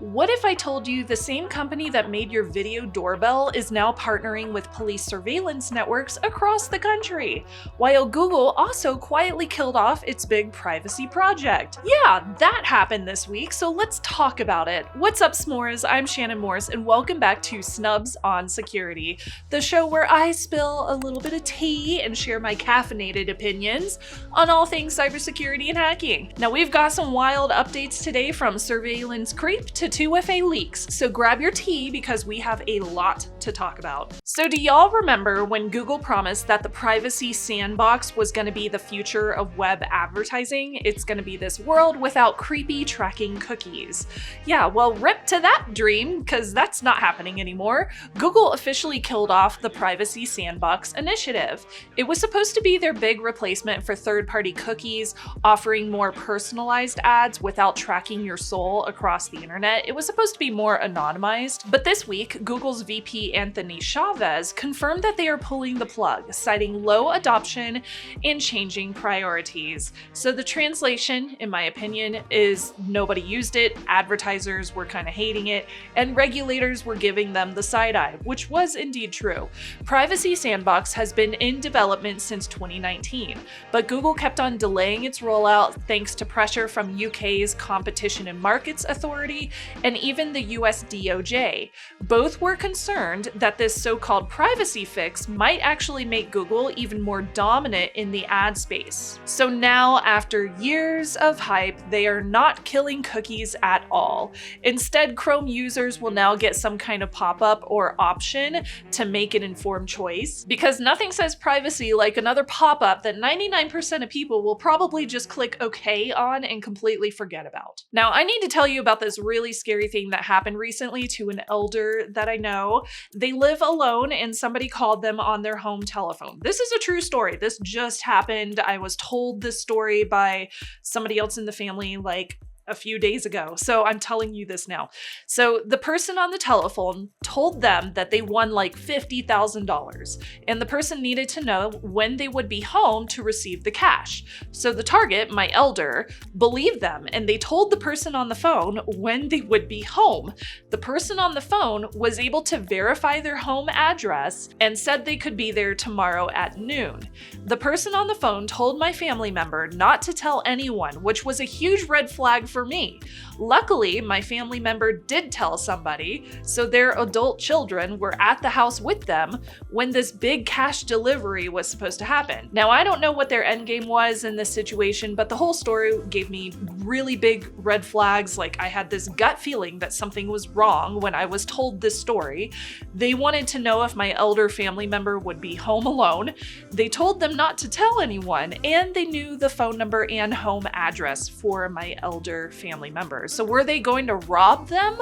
What if I told you the same company that made your video doorbell is now partnering with police surveillance networks across the country, while Google also quietly killed off its big privacy project? Yeah, that happened this week, so let's talk about it. What's up, s'mores? I'm Shannon Morse, and welcome back to Snubs on Security, the show where I spill a little bit of tea and share my caffeinated opinions on all things cybersecurity and hacking. Now, we've got some wild updates today, from surveillance creep to 2FA leaks, so grab your tea because we have a lot to talk about. So do y'all remember when Google promised that the privacy sandbox was going to be the future of web advertising? It's going to be this world without creepy tracking cookies. Yeah, well, rip to that dream, because that's not happening anymore. Google officially killed off the privacy sandbox initiative. It was supposed to be their big replacement for third-party cookies, offering more personalized ads without tracking your soul across the internet. It was supposed to be more anonymized, but this week, Google's VP Anthony Chavez confirmed that they are pulling the plug, citing low adoption and changing priorities. So the translation, in my opinion, is nobody used it, advertisers were kind of hating it, and regulators were giving them the side eye, which was indeed true. Privacy Sandbox has been in development since 2019, but Google kept on delaying its rollout thanks to pressure from UK's Competition and Markets Authority and even the US DOJ. Both were concerned that this so-called privacy fix might actually make Google even more dominant in the ad space. So now, after years of hype, they are not killing cookies at all. Instead, Chrome users will now get some kind of pop-up or option to make an informed choice, because nothing says privacy like another pop-up that 99% of people will probably just click OK on and completely forget about. Now, I need to tell you about this really scary thing that happened recently to an elder that I know. They live alone and somebody called them on their home telephone. This is a true story. This just happened. I was told this story by somebody else in the family like a few days ago, so I'm telling you this now. So the person on the telephone told them that they won like $50,000, and the person needed to know when they would be home to receive the cash. So the target, my elder, believed them, and they told the person on the phone when they would be home. The person on the phone was able to verify their home address and said they could be there tomorrow at noon. The person on the phone told my family member not to tell anyone, which was a huge red flag for me. Luckily, my family member did tell somebody, so their adult children were at the house with them when this big cash delivery was supposed to happen. Now, I don't know what their end game was in this situation, but the whole story gave me really big red flags. Like, I had this gut feeling that something was wrong when I was told this story. They wanted to know if my elder family member would be home alone. They told them not to tell anyone, and they knew the phone number and home address for my elder family members. So were they going to rob them?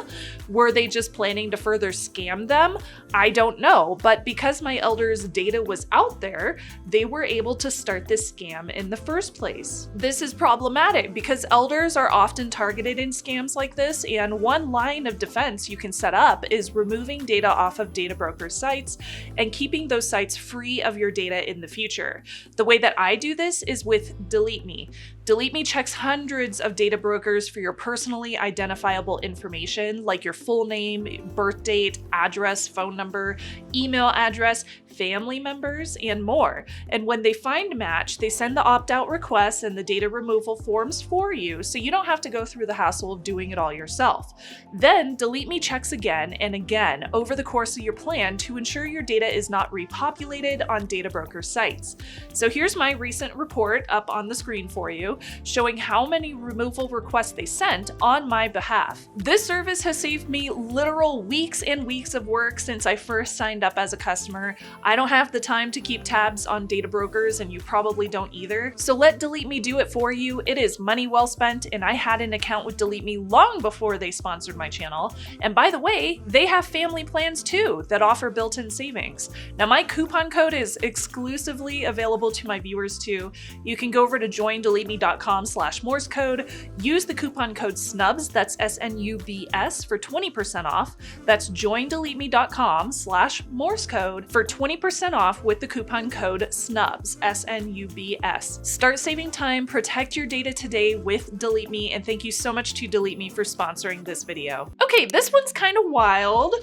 Were they just planning to further scam them? I don't know, but because my elder's data was out there, they were able to start this scam in the first place. This is problematic because elders are often targeted in scams like this, and one line of defense you can set up is removing data off of data broker sites and keeping those sites free of your data in the future. The way that I do this is with DeleteMe. DeleteMe checks hundreds of data brokers for your personally identifiable information, like your full name, birth date, address, phone number, email address, family members, and more. And when they find a match, they send the opt-out requests and the data removal forms for you, so you don't have to go through the hassle of doing it all yourself. Then DeleteMe checks again and again over the course of your plan to ensure your data is not repopulated on data broker sites. So here's my recent report up on the screen for you, showing how many removal requests they sent on my behalf. This service has saved me literal weeks and weeks of work since I first signed up as a customer. I don't have the time to keep tabs on data brokers, and you probably don't either. So let DeleteMe do it for you. It is money well spent, and I had an account with DeleteMe long before they sponsored my channel. And by the way, they have family plans too that offer built-in savings. Now, my coupon code is exclusively available to my viewers too. You can go over to joindeleteme.com/morsecode, use the coupon code SNUBS, that's SNUBS, for 20% off. That's joindeleteme.com/morsecode for 20% off with the coupon code SNUBS, SNUBS. Start saving time, protect your data today with DeleteMe, and thank you so much to DeleteMe for sponsoring this video. Okay, this one's kind of wild.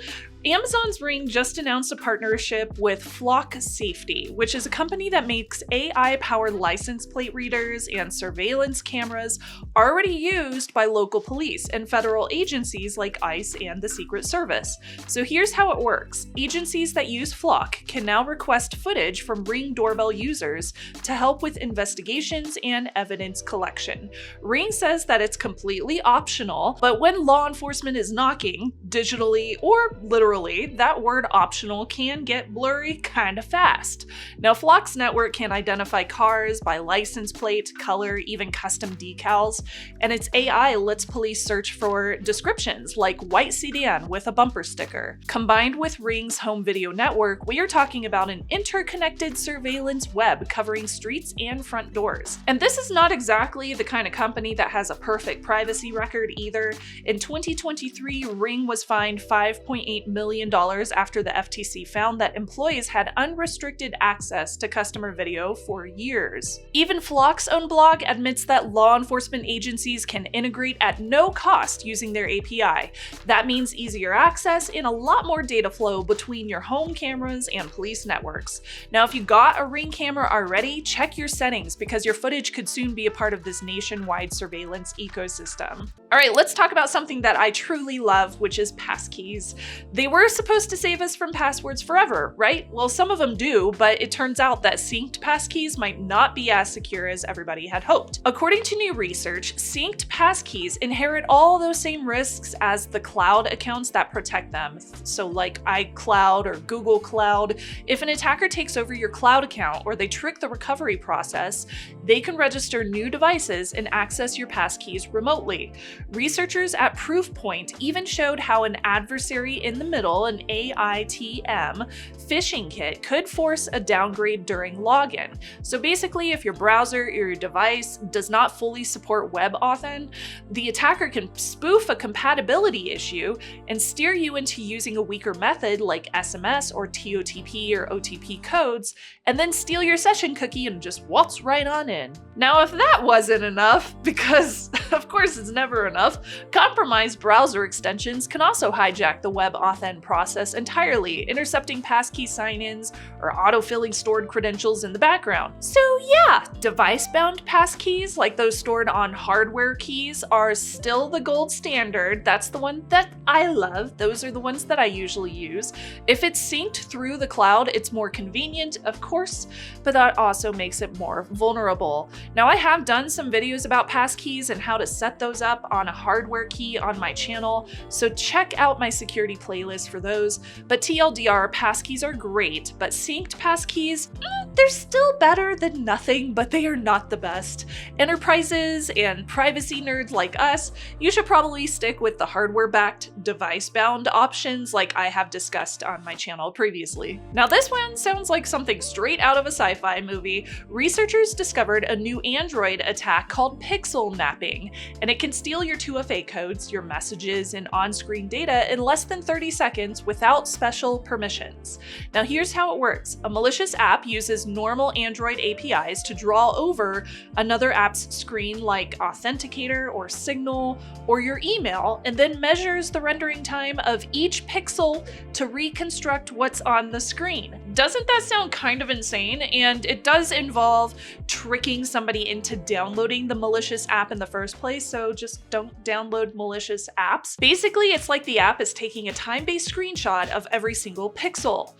Amazon's Ring just announced a partnership with Flock Safety, which is a company that makes AI-powered license plate readers and surveillance cameras already used by local police and federal agencies like ICE and the Secret Service. So here's how it works. Agencies that use Flock can now request footage from Ring doorbell users to help with investigations and evidence collection. Ring says that it's completely optional, but when law enforcement is knocking, digitally or literally, that word optional can get blurry kind of fast. Now, Flock's network can identify cars by license plate, color, even custom decals, and its AI lets police search for descriptions like white sedan with a bumper sticker. Combined with Ring's home video network, we are talking about an interconnected surveillance web covering streets and front doors. And this is not exactly the kind of company that has a perfect privacy record either. In 2023, Ring was fined $5.8 million after the FTC found that employees had unrestricted access to customer video for years. Even Flock's own blog admits that law enforcement agencies can integrate at no cost using their API. That means easier access and a lot more data flow between your home cameras and police networks. Now, if you got a Ring camera already, check your settings because your footage could soon be a part of this nationwide surveillance ecosystem. All right, let's talk about something that I truly love, which is Passkeys. They were supposed to save us from passwords forever, right? Well, some of them do, but it turns out that synced passkeys might not be as secure as everybody had hoped. According to new research, synced passkeys inherit all those same risks as the cloud accounts that protect them. So like iCloud or Google Cloud, if an attacker takes over your cloud account or they trick the recovery process, they can register new devices and access your passkeys remotely. Researchers at Proofpoint even showed how an adversary in the middle, an AITM phishing kit, could force a downgrade during login. So basically, if your browser or your device does not fully support WebAuthn, the attacker can spoof a compatibility issue and steer you into using a weaker method like SMS or TOTP or OTP codes, and then steal your session cookie and just waltz right on in. Now, if that wasn't enough, because of course it's never enough, compromised browser extensions can also hijack the WebAuthn process entirely, intercepting passkey sign-ins or autofilling stored credentials in the background. So yeah, device-bound passkeys, like those stored on hardware keys, are still the gold standard. That's the one that I love. Those are the ones that I usually use. If it's synced through the cloud, it's more convenient, of course, but that also makes it more vulnerable. Now, I have done some videos about passkeys and how to set those up on a hardware key on my channel, so check out my security playlist for those. But TLDR, passkeys are great, but synced passkeys, they're still better than nothing, but they are not the best. Enterprises and privacy nerds like us, you should probably stick with the hardware-backed, device-bound options like I have discussed on my channel previously. Now, this one sounds like something straight out of a sci-fi movie. Researchers discovered a new Android attack called Pixnapping, and it can steal your 2FA codes, your messages, and on-screen data in less than 30 seconds without special permissions. Now, here's how it works. A malicious app uses normal Android APIs to draw over another app's screen like Authenticator or Signal or your email, and then measures the rendering time of each pixel to reconstruct what's on the screen. Doesn't that sound kind of insane? And it does involve tricking somebody into downloading the malicious app in the first place, so just don't download malicious apps. Basically, it's like the app is taking a time-based screenshot of every single pixel.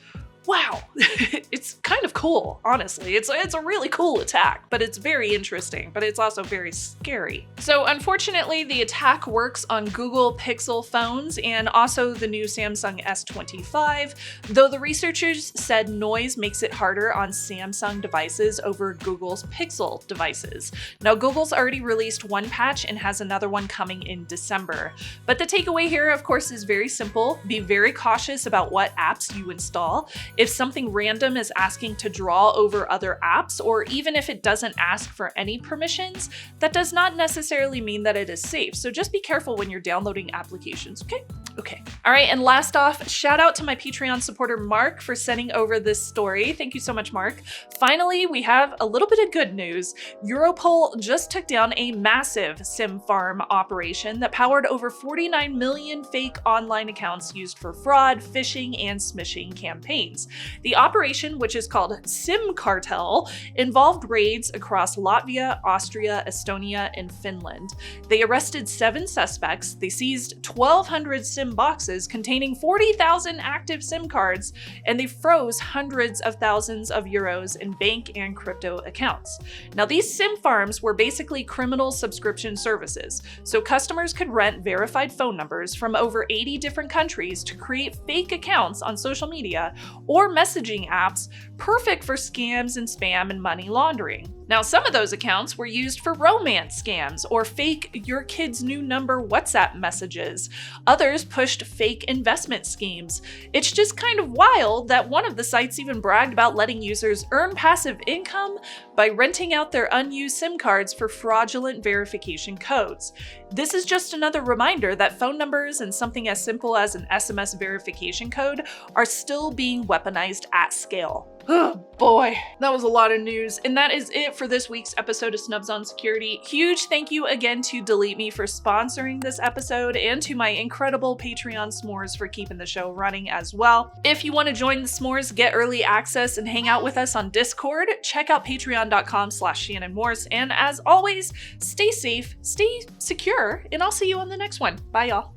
Wow, it's kind of cool, honestly. It's a really cool attack, but it's very interesting, but it's also very scary. So unfortunately, the attack works on Google Pixel phones and also the new Samsung S25, though the researchers said noise makes it harder on Samsung devices over Google's Pixel devices. Now, Google's already released one patch and has another one coming in December. But the takeaway here, of course, is very simple. Be very cautious about what apps you install. If something random is asking to draw over other apps, or even if it doesn't ask for any permissions, that does not necessarily mean that it is safe. So just be careful when you're downloading applications, okay? Okay. All right, and last off, shout out to my Patreon supporter Mark for sending over this story. Thank you so much, Mark. Finally, we have a little bit of good news. Europol just took down a massive SIM farm operation that powered over 49 million fake online accounts used for fraud, phishing, and smishing campaigns. The operation, which is called SIMCARTEL, involved raids across Latvia, Austria, Estonia, and Finland. They arrested 7 suspects. They seized 1,200 SIM boxes containing 40,000 active SIM cards, and they froze hundreds of thousands of euros in bank and crypto accounts. Now, these SIM farms were basically criminal subscription services, so customers could rent verified phone numbers from over 80 different countries to create fake accounts on social media or messaging apps, perfect for scams and spam and money laundering. Now, some of those accounts were used for romance scams or fake your kid's new number WhatsApp messages. Others pushed fake investment schemes. It's just kind of wild that one of the sites even bragged about letting users earn passive income by renting out their unused SIM cards for fraudulent verification codes. This is just another reminder that phone numbers and something as simple as an SMS verification code are still being weaponized at scale. Oh boy, that was a lot of news. And that is it for this week's episode of Snubs on Security. Huge thank you again to DeleteMe for sponsoring this episode, and to my incredible Patreon s'mores for keeping the show running as well. If you want to join the s'mores, get early access, and hang out with us on Discord, check out patreon.com/Shannon Morse. And as always, stay safe, stay secure, and I'll see you on the next one. Bye, y'all.